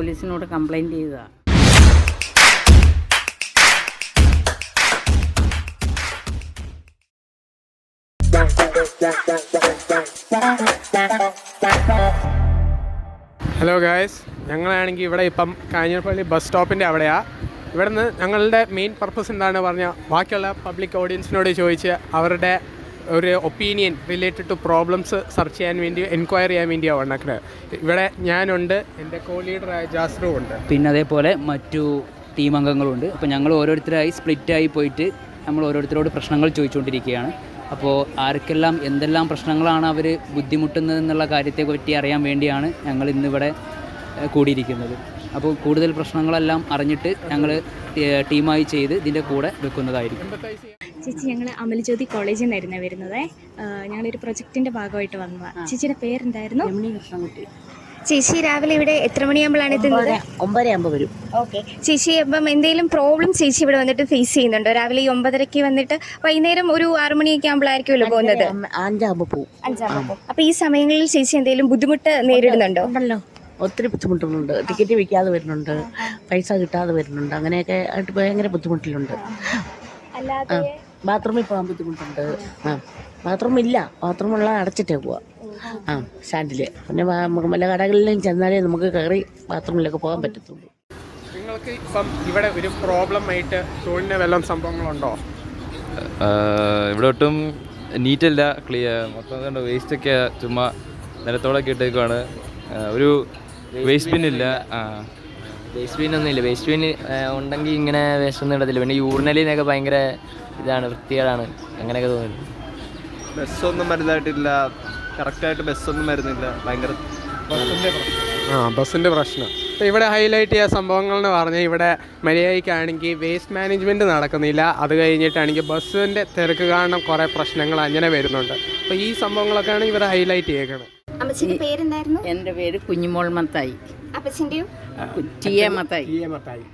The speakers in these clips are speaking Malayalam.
പോലീസിനോട് കംപ്ലൈൻറ്റ് ചെയ്തതാണ്. ഹലോ ഗായ്സ്, ഞങ്ങളാണെങ്കിൽ ഇവിടെ ഇപ്പം കാഞ്ഞിരപ്പള്ളി ബസ് സ്റ്റോപ്പിൻ്റെ അവിടെയാണ്. ഇവിടെ നിന്ന് ഞങ്ങളുടെ മെയിൻ പർപ്പസ് എന്താണെന്ന് പറഞ്ഞാൽ ബാക്കിയുള്ള പബ്ലിക് ഓഡിയൻസിനോട് ചോദിച്ച് അവരുടെ ഒരു opinion related to problems search ചെയ്യാൻ വേണ്ടി എൻക്വയറി ചെയ്യാൻ വേണ്ടിയാണ് ഉണ്ടാക്കുന്നത്. ഇവിടെ ഞാനുണ്ട്, എൻ്റെ കോ ലീഡറായ ജാസ്റും ഉണ്ട്, പിന്നെ അതേപോലെ മറ്റു ടീം അംഗങ്ങളുണ്ട്. അപ്പോൾ ഞങ്ങൾ ഓരോരുത്തരായി സ്പ്ലിറ്റായി പോയിട്ട് നമ്മൾ ഓരോരുത്തരോട് പ്രശ്നങ്ങൾ ചോദിച്ചുകൊണ്ടിരിക്കുകയാണ്. അപ്പോൾ ആർക്കെല്ലാം എന്തെല്ലാം പ്രശ്നങ്ങളാണ് അവർ ബുദ്ധിമുട്ടുന്നത് എന്നുള്ള കാര്യത്തെ പറ്റി അറിയാൻ വേണ്ടിയാണ് ഞങ്ങൾ ഇന്നിവിടെ കൂടിയിരിക്കുന്നത്. അപ്പോൾ കൂടുതൽ പ്രശ്നങ്ങളെല്ലാം അറിഞ്ഞിട്ട് ഞങ്ങൾ ടീമായി ചെയ്ത് ഇതിൻ്റെ കൂടെ വെക്കുന്നതായിരിക്കും. ചേച്ചി, ഞങ്ങൾ അമൽജ്യോതി കോളേജിൽ നിന്നായിരുന്നു വരുന്നത്. ഞങ്ങളൊരു പ്രൊജക്റ്റിൻ്റെ ഭാഗമായിട്ട് വന്നതാണ്. ചേച്ചിയുടെ പേരെന്തായിരുന്നു? ചേച്ചി രാവിലെ ഇവിടെ എത്ര മണിയാകുമ്പോഴാണ് എത്തുന്നത്? 9:30 വരും. ഓക്കെ ചേച്ചി, അപ്പം എന്തെങ്കിലും പ്രോബ്ലം ചേച്ചി ഇവിടെ വന്നിട്ട് ഫേസ് ചെയ്യുന്നുണ്ടോ? രാവിലെ 9:30 വന്നിട്ട് വൈകുന്നേരം ഒരു 6 മണിയൊക്കെ ആകുമ്പോഴായിരിക്കുമല്ലോ പോകുന്നത്. 5:00 പോകും. 5:00. അപ്പോൾ ഈ സമയങ്ങളിൽ ചേച്ചി എന്തെങ്കിലും ബുദ്ധിമുട്ട് നേരിടുന്നുണ്ടോ? ഉണ്ടല്ലോ, ഒത്തിരി ബുദ്ധിമുട്ടുകളുണ്ട്. ടിക്കറ്റ് വിൽക്കാതെ വരുന്നുണ്ട്, പൈസ കിട്ടാതെ വരുന്നുണ്ട്, അങ്ങനെയൊക്കെ ആയിട്ട് ഭയങ്കര ബുദ്ധിമുട്ടിലുണ്ട്. അല്ലാതെ ബാത്റൂമിൽ പോകാൻ ബുദ്ധിമുട്ടുണ്ട്. ബാത്റൂമില്ല, ബാത്റൂമുള്ള അടച്ചിട്ടേ പോവാ. സ്റ്റാൻഡിൽ പിന്നെ വല്ല കടകളിലും ചെന്നാലേ നമുക്ക് കയറി ബാത്റൂമിലൊക്കെ പോകാൻ പറ്റത്തുള്ളൂ. നിങ്ങൾക്ക് ഇപ്പം ഇവിടെ ഒരു പ്രോബ്ലം ആയിട്ട് തോന്നുന്ന വല്ല സംഭവങ്ങളുണ്ടോ? ഇവിടെ ഒട്ടും നീറ്റല്ല, ക്ലിയർ മൊത്തം കണ്ട് വേസ്റ്റൊക്കെ ചുമ്മാ നിലത്തോടൊക്കെ ഇട്ടേക്കുവാണ്. ഒരു വേസ്റ്റ് ബിന്നില്ല. വേസ്റ്റ് ബിന്നൊന്നുമില്ല. വേസ്റ്റ് ബിൻ ഉണ്ടെങ്കിൽ ഇങ്ങനെ വേസ്റ്റ് ഒന്നും ഇടത്തില്ല. പിന്നെ യൂറിനലിനൊക്കെ ഭയങ്കര ഇതാണ്, വൃത്തികേടാണ്, അങ്ങനെയൊക്കെ തോന്നുന്നു. ബസ്സൊന്നും വലുതായിട്ടില്ല, കറക്റ്റായിട്ട് ബസ്സൊന്നും വരുന്നില്ല, ഭയങ്കര ബസ്സിൻ്റെ പ്രശ്നം. അപ്പോൾ ഇവിടെ ഹൈലൈറ്റ് ചെയ്യുക സംഭവങ്ങൾ എന്ന് പറഞ്ഞാൽ ഇവിടെ മര്യാദയ്ക്കാണെങ്കിൽ വേസ്റ്റ് മാനേജ്മെൻറ്റ് നടക്കുന്നില്ല. അത് കഴിഞ്ഞിട്ടാണെങ്കിൽ ബസ്സിൻ്റെ തിരക്ക് കാരണം കുറേ പ്രശ്നങ്ങൾ അങ്ങനെ വരുന്നുണ്ട്. അപ്പോൾ ഈ സംഭവങ്ങളൊക്കെയാണ് ഇവർ ഹൈലൈറ്റ് ചെയ്യേണ്ടത്. അമ്മച്ചിന്റെ പേരെന്തായിരുന്നു? എൻ്റെ പേര് കുഞ്ഞുമോൾ മത്തായി. അപ്പച്ചിന്റെയോ? T A Mathai.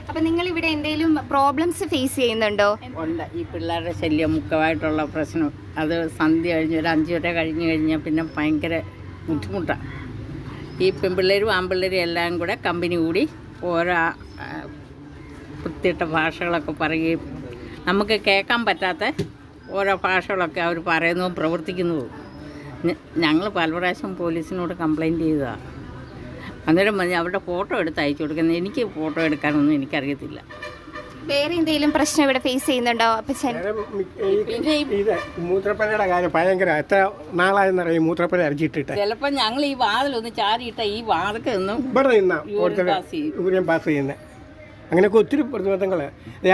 അപ്പൊ നിങ്ങൾ ഇവിടെ എന്തെങ്കിലും പ്രോബ്ലംസ് ഫേസ് ചെയ്യുന്നുണ്ടോ? ഉണ്ട്. ഈ പിള്ളേരുടെ ശല്യം മുഖമായിട്ടുള്ള പ്രശ്നം, അത് സന്ധ്യ കഴിഞ്ഞ് ഒരു 5 വരെ കഴിഞ്ഞ് കഴിഞ്ഞാൽ പിന്നെ ഭയങ്കര ബുദ്ധിമുട്ടാണ്. ഈ പെൺപിള്ളേരും ആൺപിള്ളേരും എല്ലാം കൂടെ കമ്പനി കൂടി ഓരോ വൃത്തിയിട്ട ഭാഷകളൊക്കെ പറയുകയും നമുക്ക് കേൾക്കാൻ പറ്റാത്ത ഓരോ ഭാഷകളൊക്കെ അവർ പറയുന്നതും പ്രവർത്തിക്കുന്നതും. ഞങ്ങൾ പല പ്രാവശ്യം പോലീസിനോട് കംപ്ലൈൻറ്റ് ചെയ്തതാണ്. അന്നേരം പറഞ്ഞ് അവരുടെ ഫോട്ടോ എടുത്ത് അയച്ചു കൊടുക്കുന്നത്. എനിക്ക് ഫോട്ടോ എടുക്കാനൊന്നും എനിക്കറിയത്തില്ല. വേറെ എന്തെങ്കിലും പ്രശ്നം ഇവിടെ ഫേസ് ചെയ്യുന്നുണ്ടോ അപ്പച്ചൻ? പിന്നെ മൂത്രപ്പുരയുടെ കാര്യം ഭയങ്കര, എത്ര നാളായെന്നറിയാം മൂത്രപ്പുര അരച്ചിട്ടിട്ട്. ചിലപ്പോൾ ഞങ്ങൾ ഈ വാതിലൊന്ന് ചാരിയിട്ട ഈ വാതൊക്കെ ഒന്നും ഇവിടെ നിന്നാ പാസ് ചെയ്യുന്നത്. അങ്ങനെയൊക്കെ ഒത്തിരി പ്രതിബന്ധങ്ങൾ.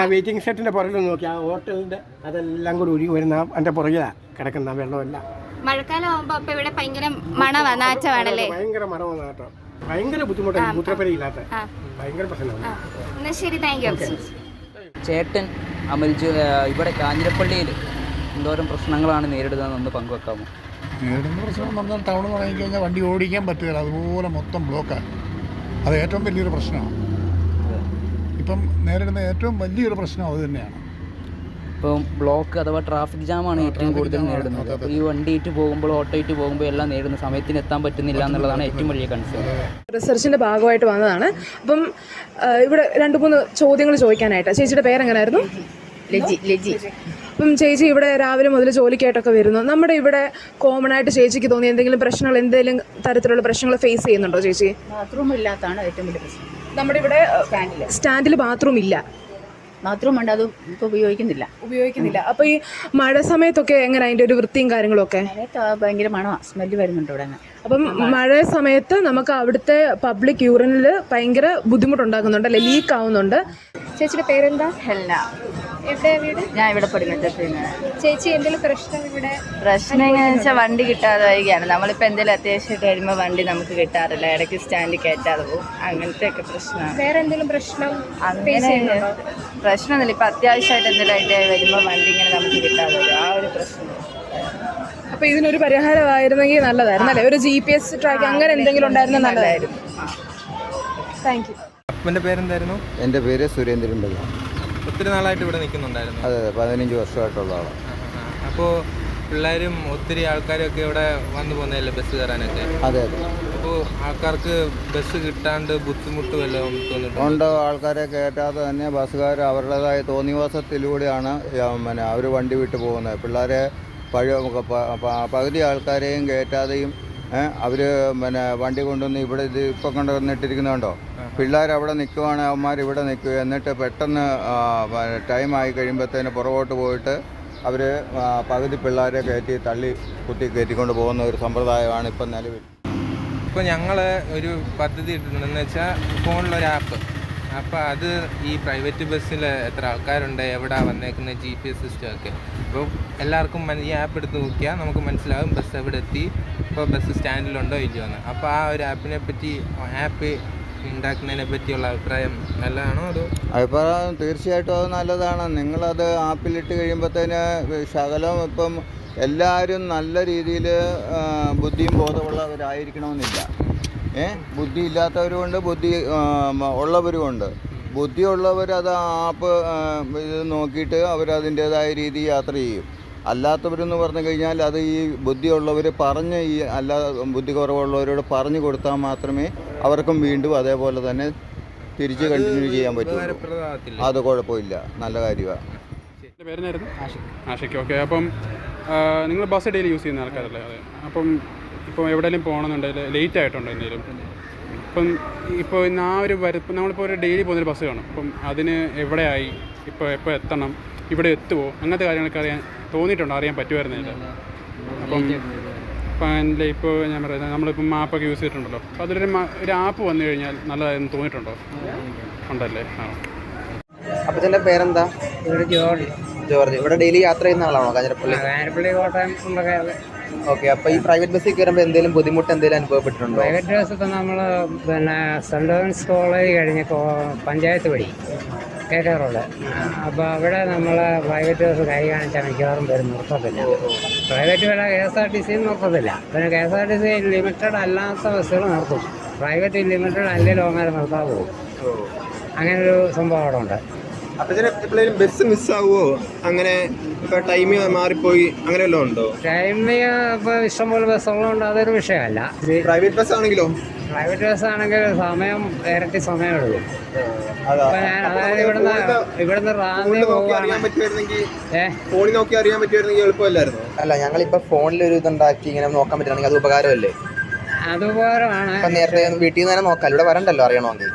ആ വെയിറ്റിംഗ് ഷെഡിൻ്റെ പുറകിൽ നോക്കി ആ ഹോട്ടലിൻ്റെ അതെല്ലാം കൂടി ഒഴുകി വരുന്ന എൻ്റെ പുറകിലാണ് കിടക്കുന്ന വെള്ളമെല്ലാം. മഴക്കാലം ആകുമ്പോൾ അപ്പോൾ ഇവിടെ ഭയങ്കര മണവാ, നാറ്റമാണല്ലേ? ഭയങ്കര മണമാണ് കേട്ടോ, ഭയങ്കര ബുദ്ധിമുട്ടാണ് മൂത്രപ്പുരയില്ലാത്ത, ഭയങ്കര പ്രശ്നമാണ്. എന്നാൽ ശരി, താങ്ക് യു. ചേട്ടൻ ഇവിടെ കാഞ്ഞിരപ്പള്ളിയിൽ എന്തോരം പ്രശ്നങ്ങളാണ് നേരിടുന്നതെന്നൊന്ന് പങ്കുവെക്കാമോ? നേരിടുന്ന പ്രശ്നം എന്ന് പറഞ്ഞാൽ ടൗൺ തുടങ്ങി കഴിഞ്ഞാൽ വണ്ടി ഓടിക്കാൻ പറ്റുകയില്ല, അതുപോലെ മൊത്തം ബ്ലോക്കാണ്. അത് ഏറ്റവും വലിയൊരു പ്രശ്നമാണ്. ഇപ്പം നേരിടുന്ന ഏറ്റവും വലിയൊരു പ്രശ്നം അത് തന്നെയാണ്. ഇപ്പം ബ്ലോക്ക് അഥവാ ട്രാഫിക് ജാമാണ് ഏറ്റവും കൂടുതൽ നേരിടുന്നത്. അപ്പോൾ ഈ വണ്ടിയിട്ട് പോകുമ്പോൾ ഓട്ടോയിട്ട് പോകുമ്പോൾ എല്ലാം നേരിടുന്ന സമയത്തിന് എത്താൻ പറ്റുന്നില്ല എന്നുള്ളതാണ് ഏറ്റവും വലിയ കൺസേൺ. റിസർച്ചിൻ്റെ ഭാഗമായിട്ട് വന്നതാണ്. അപ്പം ഇവിടെ 2-3 ചോദ്യങ്ങൾ ചോദിക്കാനായിട്ട്. ചേച്ചിയുടെ പേരെങ്ങനായിരുന്നു? ലജി. അപ്പം ചേച്ചി ഇവിടെ രാവിലെ മുതൽ ജോലിക്കായിട്ടൊക്കെ വരുന്നു. നമ്മുടെ ഇവിടെ കോമൺ ആയിട്ട് ചേച്ചിക്ക് തോന്നിയ എന്തെങ്കിലും പ്രശ്നങ്ങൾ, എന്തെങ്കിലും തരത്തിലുള്ള പ്രശ്നങ്ങൾ ഫേസ് ചെയ്യുന്നുണ്ടോ ചേച്ചി? ബാത്റൂം ഇല്ലാത്തതാണ് ഏറ്റവും വലിയ പ്രശ്നം. നമ്മുടെ ഇവിടെ സ്റ്റാൻഡിൽ ബാത്റൂം ഇല്ല. ബാത്റൂം ഉണ്ട്, അത് ഇപ്പോൾ ഉപയോഗിക്കുന്നില്ല. അപ്പോൾ ഈ മഴ സമയത്തൊക്കെ എങ്ങനെ അതിൻ്റെ ഒരു വൃത്തിയും കാര്യങ്ങളൊക്കെ? ഭയങ്കര മണമാണ്, സ്മെല്ല് വരുന്നുണ്ട് ഇവിടെ. അപ്പം മഴ സമയത്ത് നമുക്ക് അവിടുത്തെ പബ്ലിക് യൂറിനിൽ ഭയങ്കര ബുദ്ധിമുട്ടുണ്ടാക്കുന്നുണ്ട്, ലീക്ക് ആവുന്നുണ്ട്. ചേച്ചിയുടെ പേരെന്താ? ഹെല്ല. എവിടെ വീട്? ഞാൻ ഇവിടെ പഠിക്കുന്നത്. ചേച്ചി എന്തെങ്കിലും പ്രശ്നം ഇവിടെ? പ്രശ്നം എങ്ങനെയാണെന്ന് വെച്ചാൽ വണ്ടി കിട്ടാതെ വരികയാണ്. നമ്മളിപ്പോൾ എന്തെങ്കിലും അത്യാവശ്യമായിട്ട് വരുമ്പോൾ വണ്ടി നമുക്ക് കിട്ടാറില്ല, ഇടയ്ക്ക് സ്റ്റാൻഡിൽ കയറ്റാതെ പോകും, അങ്ങനത്തെ ഒക്കെ പ്രശ്നമാണ്. വേറെ എന്തെങ്കിലും പ്രശ്നം? അങ്ങനെ പ്രശ്നമൊന്നുമില്ല. ഇപ്പം അത്യാവശ്യമായിട്ട് എന്തെങ്കിലും ആയിട്ട് വരുമ്പോൾ വണ്ടി ഇങ്ങനെ നമുക്ക് കിട്ടാതെ വരും, ആ ഒരു പ്രശ്നം. അപ്പോൾ ഇതിനൊരു പരിഹാരമായിരുന്നെങ്കിൽ നല്ലതായിരുന്നു അല്ലേ? ഒരു GPS ട്രാക്ക് അങ്ങനെ എന്തെങ്കിലും ഉണ്ടായിരുന്ന നല്ലതായിരുന്നു. Thank you. അപ്പൻ്റെ പേരെന്തായിരുന്നു? എൻ്റെ പേര് സുരേന്ദ്രൻ പിള്ള. ഒത്തിരി നാളായിട്ട് ഇവിടെ നിൽക്കുന്നുണ്ടായിരുന്നു? അതെ, 15 വർഷമായിട്ടുള്ള ആളാണ്. അപ്പോൾ പിള്ളേരും ഒത്തിരി ആൾക്കാരൊക്കെ ഇവിടെ വന്നു പോകുന്നതല്ലേ ബസ് കയറാനൊക്കെ? അതെ. അപ്പോൾ അപ്പോൾ ആൾക്കാർക്ക് ബസ് കിട്ടാണ്ട് ബുദ്ധിമുട്ട് വല്ലതും തോന്നിയിട്ടുണ്ട്? ഉണ്ട്. ആൾക്കാരെ കയറ്റാതെ തന്നെ ബസ്സുകാർ അവരുടേതായ തോന്നിവാസത്തിലൂടെയാണ് അവർ വണ്ടി വിട്ട് പോകുന്നത്. പിള്ളേരെ പകുതി ആൾക്കാരെയും കയറ്റാതെയും അവർ വണ്ടി കൊണ്ടുവന്ന് ഇവിടെ ഇത് ഇപ്പം കൊണ്ടുവന്നിട്ടിരിക്കുന്നുണ്ടോ, പിള്ളേർ അവിടെ നിൽക്കുവാണെങ്കിൽ അവന്മാർ ഇവിടെ നിൽക്കുക, എന്നിട്ട് പെട്ടെന്ന് ടൈം ആയി കഴിയുമ്പോഴത്തേന് പുറകോട്ട് പോയിട്ട് അവർ പകുതി പിള്ളേരെ കയറ്റി തള്ളി കുത്തി കയറ്റിക്കൊണ്ട് പോകുന്ന ഒരു സമ്പ്രദായമാണ് ഇപ്പം നിലവിൽ. ഇപ്പോൾ ഞങ്ങൾ ഒരു പദ്ധതി ഇട്ടിട്ടുണ്ടെന്ന് വെച്ചാൽ ഫോണിലൊരു ആപ്പ്. അപ്പോൾ അത് ഈ പ്രൈവറ്റ് ബസ്സിൽ എത്ര ആൾക്കാരുണ്ട്, എവിടെ വന്നേക്കുന്ന GPS സിസ്റ്റം ഒക്കെ. അപ്പോൾ എല്ലാവർക്കും ഈ ആപ്പ് എടുത്ത് നോക്കിയാൽ നമുക്ക് മനസ്സിലാകും ബസ് എവിടെ എത്തി, ഇപ്പോൾ ബസ് സ്റ്റാൻഡിലുണ്ടോ ഇല്ലയോ എന്ന്. അപ്പോൾ ആ ഒരു ആപ്പിനെ പറ്റി, ആപ്പ് ഉണ്ടാക്കുന്നതിനെ പറ്റിയുള്ള അഭിപ്രായം നല്ലതാണോ അതോ? അഭിപ്രായം തീർച്ചയായിട്ടും അത് നല്ലതാണ്. നിങ്ങളത് ആപ്പിലിട്ട് കഴിയുമ്പോഴത്തേന് ശകലം ഇപ്പം എല്ലാവരും നല്ല രീതിയിൽ ബുദ്ധിയും ബോധമുള്ളവരായിരിക്കണമെന്നില്ല. ബുദ്ധി ഇല്ലാത്തവരുമുണ്ട്, ബുദ്ധി ഉള്ളവരുമുണ്ട്. ബുദ്ധിയുള്ളവർ അത് ആപ്പ് ഇത് നോക്കിയിട്ട് അവരതിൻ്റേതായ രീതി യാത്ര ചെയ്യും. അല്ലാത്തവരെന്ന് പറഞ്ഞു കഴിഞ്ഞാൽ അത് ഈ ബുദ്ധിയുള്ളവർ പറഞ്ഞ് ബുദ്ധി കുറവുള്ളവരോട് പറഞ്ഞു കൊടുത്താൽ മാത്രമേ അവർക്കും വീണ്ടും അതേപോലെ തന്നെ തിരിച്ച് കണ്ടിന്യൂ ചെയ്യാൻ പറ്റുള്ളൂ. അത് കുഴപ്പമില്ല, നല്ല കാര്യമാണ്. എൻ്റെ പേരെന്നായിരുന്നു? ആഷിക്ക്. ഓക്കെ. അപ്പം നിങ്ങൾ ബസ് ഡെയിലി യൂസ് ചെയ്യുന്ന ആൾക്കാരല്ലേ? അതെ. അപ്പം ഇപ്പോൾ എവിടെയെങ്കിലും പോകണമെന്നുണ്ടെങ്കിൽ ലേറ്റ് ആയിട്ടുണ്ടോ എന്തെങ്കിലും? ഇപ്പോൾ ഇന്ന് ആ ഒരു നമ്മളിപ്പോൾ ഒരു ഡെയിലി പോകുന്നൊരു ബസ് കാണും. അപ്പം അതിന് എവിടെയായി, എപ്പോൾ എത്തണം, ഇവിടെ എത്തുമോ, അങ്ങനത്തെ കാര്യങ്ങളൊക്കെ തോന്നിയിട്ടുണ്ടോ, അറിയാൻ പറ്റുമായിരുന്നില്ല? അപ്പം ഇപ്പോൾ ഞാൻ പറയുന്നത് നമ്മളിപ്പം മാപ്പൊക്കെ യൂസ് ചെയ്തിട്ടുണ്ടല്ലോ, അപ്പോൾ ഒരു ആപ്പ് വന്നു കഴിഞ്ഞാൽ നല്ലതായിരുന്നു തോന്നിയിട്ടുണ്ടോ? ഉണ്ടല്ലേ? ആ. അപ്പോൾ ഇതിൻ്റെ പേരെന്താ? ജോർജ്. ഇവിടെ ഡെയിലി യാത്ര ചെയ്യുന്ന ആളാണോ? കാഞ്ഞിരപ്പള്ളി കോട്ടയം. ഓക്കെ. അപ്പോൾ ഈ പ്രൈവറ്റ് ബസ്സിൽ കയറുമ്പോൾ എന്തെങ്കിലും ബുദ്ധിമുട്ട് എന്തെങ്കിലും അനുഭവപ്പെട്ടിട്ടുണ്ടോ? പ്രൈവറ്റ് ബസ് ഇപ്പം നമ്മൾ സെൻറ് ജോൺസ് കോളേജ് കഴിഞ്ഞ് പഞ്ചായത്ത് വഴി കയറ്റാറുണ്ട്. അപ്പോൾ അവിടെ നമ്മൾ പ്രൈവറ്റ് ബസ് കൈ കാണിച്ചാൽ മിക്കവാറും പേര് നിർത്തത്തില്ല. പ്രൈവറ്റ് വില KSRTC നിർത്തത്തില്ല. പിന്നെ KSRTC ലിമിറ്റഡ് അല്ലാത്ത ബസ്സുകൾ നിർത്തും. പ്രൈവറ്റ് ലിമിറ്റഡ് അല്ലെങ്കിൽ ലോങ്ങാരെ നിർത്താൻ പോകും. അങ്ങനൊരു സംഭവം അവിടെ ഉണ്ട്. അപ്പോൾ ഇതിന് എപ്പോഴേലും ബസ് മിസ്സാവുമോ? അങ്ങനെ ഇപ്പോൾ ടൈം മാറിപ്പോയി അങ്ങനെ വല്ലതും ഉണ്ടോ? ടൈമിങ് ഇപ്പോൾ ഇഷ്ടംപോലെ ബസ്സുള്ളതുകൊണ്ട് അതൊരു വിഷയമല്ല. പ്രൈവറ്റ് ബസ് ആണെങ്കിലോ? പ്രൈവറ്റ് ബസ് ആണെങ്കിൽ സമയം ഇരട്ടി സമയം എടുക്കും. ഇപ്പം ഞാൻ അതായത് ഇവിടുന്ന് റാന്നി ഫോണിൽ നോക്കി അറിയാൻ പറ്റുമായിരുന്നെങ്കിൽ എളുപ്പമല്ലായിരുന്നു? അല്ല, ഞങ്ങളിപ്പോൾ ഫോണിലൊരു ഇതുണ്ടാക്കി ഇങ്ങനെ നോക്കാൻ പറ്റുകയാണെങ്കിൽ അത് ഉപകാരമല്ലേ? അതുപോലെയാണ്. ഇപ്പം നേരത്തെ വീട്ടിൽ നിന്ന് തന്നെ നോക്കാം, ഇവിടെ വരണ്ടല്ലോ അറിയണമെങ്കിൽ.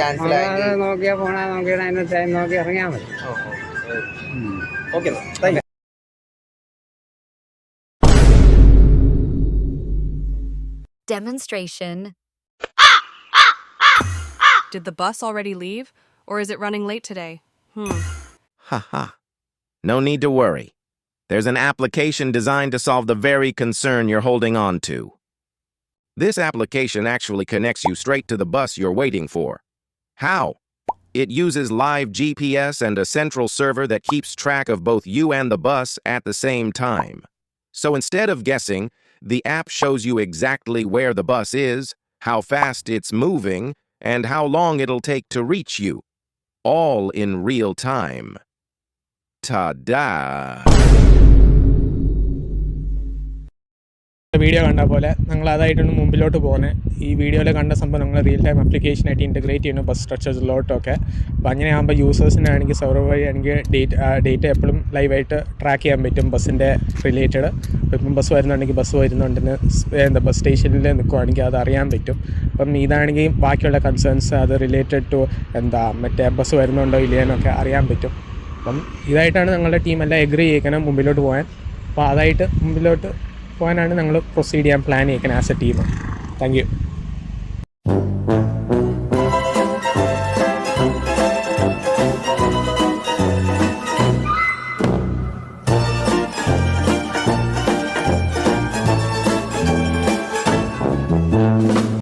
ക്യാൻസൽ ആയി നോക്കിയാൽ ഫോണാ നോക്കിയാൽ അതിന് ടൈം നോക്കി ഇറങ്ങിയാൽ മതി. Okay, thank you. Demonstration. Did the bus already leave, or is it running late today? Haha. No need to worry. There's an application designed to solve the very concern you're holding on to. This application actually connects you straight to the bus you're waiting for. How? It uses live GPS and a central server that keeps track of both you and the bus at the same time. So instead of guessing, the app shows you exactly where the bus is, how fast it's moving, and how long it'll take to reach you. All in real time. Ta-da! Video കണ്ട പോലെ ഞങ്ങൾ അതായിട്ടാണ് മുമ്പിലോട്ട് പോകുന്നത്. ഈ വീഡിയോയിൽ കണ്ട സംഭവം നമ്മൾ റിയൽ ടൈം ആപ്ലിക്കേഷനായിട്ട് ഇൻറ്റഗ്രേറ്റ് ചെയ്യുന്നു ബസ് സ്ട്രക്ചേഴ്സിലോട്ടൊക്കെ. അപ്പോൾ അങ്ങനെ ആകുമ്പോൾ യൂസേഴ്സിനാണെങ്കിൽ സെർവർ വഴി ആണെങ്കിൽ ഡേറ്റ എപ്പോഴും ലൈവായിട്ട് ട്രാക്ക് ചെയ്യാൻ പറ്റും ബസ്സിൻ്റെ റിലേറ്റഡ്. ഇപ്പം ബസ് വരുന്നുണ്ടെങ്കിൽ ബസ് വരുന്നുണ്ടെന്ന് ബസ് സ്റ്റേഷനിൽ നിൽക്കുകയാണെങ്കിൽ അത് അറിയാൻ പറ്റും. അപ്പം ഇതാണെങ്കിൽ ബാക്കിയുള്ള കൺസേൺസ് അത് റിലേറ്റഡ് ടു മറ്റേ ബസ് വരുന്നുണ്ടോ ഇല്ലയെന്നൊക്കെ അറിയാൻ പറ്റും. അപ്പം ഇതായിട്ടാണ് ഞങ്ങളുടെ ടീമെല്ലാം എഗ്രി ചെയ്യിക്കണം മുമ്പിലോട്ട് പോകാൻ. അപ്പോൾ അതായിട്ട് മുമ്പിലോട്ട് പോകാനാണ് ഞങ്ങൾ പ്രൊസീഡ് ചെയ്യാൻ പ്ലാൻ ചെയ്യിക്കണം as a team. Thank U.